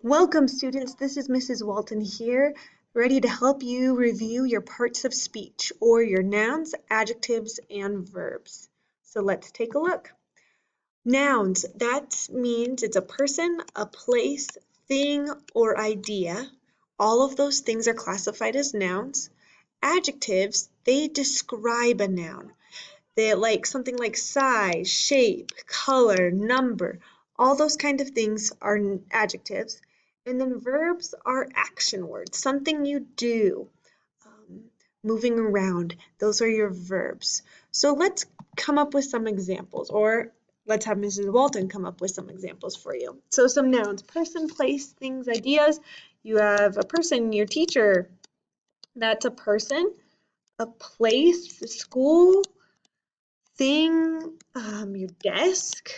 Welcome, students. This is Mrs. Walton here, ready to help you review your parts of speech, or your nouns, adjectives, and verbs. So let's take a look. Nouns, that means it's a person, a place, thing, or idea. All of those things are classified as nouns. Adjectives, they describe a noun. They like something like size, shape, color, number. All those kind of things are adjectives. And then verbs are action words, something you do, um, moving around. Those are your verbs. So let's come up with some examples, or let's have Mrs. Walton come up with some examples for you. So some nouns: person, place, things, ideas. You have a person, your teacher. That's a person. A place, the school, thing, your desk,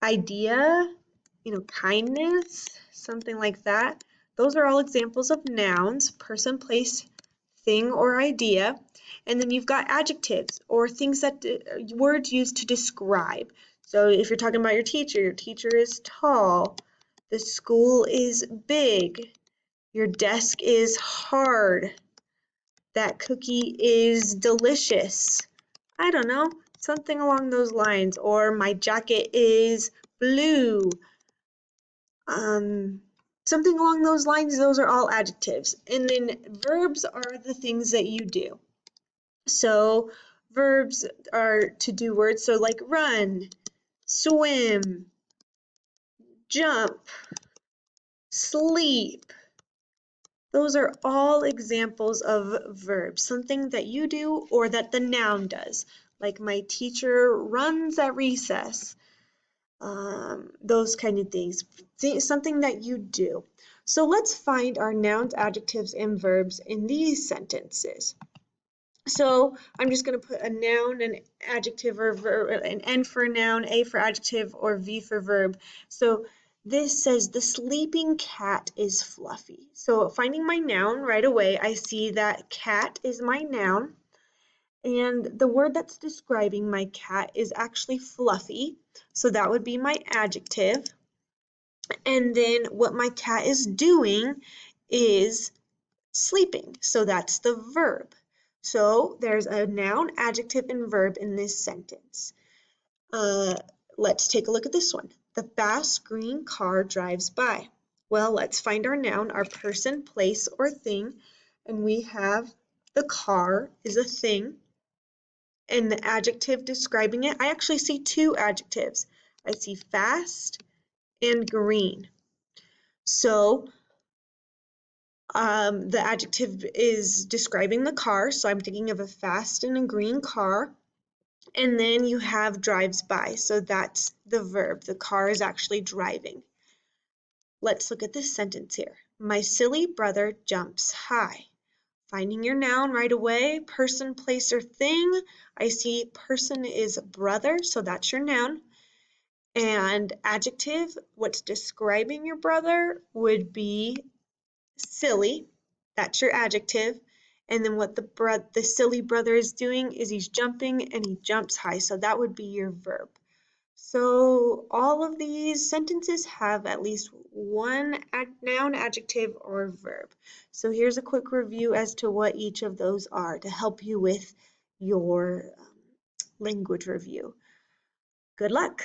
idea, kindness, something like that. Those are all examples of nouns: person, place, thing, or idea. And then you've got adjectives, or things that words used to describe. So if you're talking about your teacher is tall, the school is big, your desk is hard, that cookie is delicious. I don't know, something along those lines. Or my jacket is blue. Something along those lines. Those are all adjectives. And then verbs are the things that you do. So verbs are to-do words. So like run, swim, jump, sleep. Those are all examples of verbs, something that you do or that the noun does. Like my teacher runs at recess. Those kind of things, something that you do. So let's find our nouns, adjectives, and verbs in these sentences. So I'm just going to put a noun, an adjective, or verb, an N for noun, A for adjective, or V for verb. So this says the sleeping cat is fluffy. So finding my noun right away, I see that cat is my noun. And the word that's describing my cat is actually fluffy. So that would be my adjective. And then what my cat is doing is sleeping. So that's the verb. So there's a noun, adjective, and verb in this sentence. Let's take a look at this one. The fast green car drives by. Well, let's find our noun, our person, place, or thing. And we have the car is a thing. And the adjective describing it, I actually see two adjectives. I see fast and green. So the adjective is describing the car, so I'm thinking of a fast and a green car. And then you have drives by, so that's the verb. The car is actually driving. Let's look at this sentence here. My silly brother jumps high. Finding your noun right away, person, place, or thing. I see person is brother, so that's your noun. And adjective, what's describing your brother would be silly. That's your adjective. And then what the silly brother is doing is he's jumping and he jumps high, so that would be your verb. So all of these sentences have at least one noun, adjective, or verb. So here's a quick review as to what each of those are to help you with your language review. Good luck.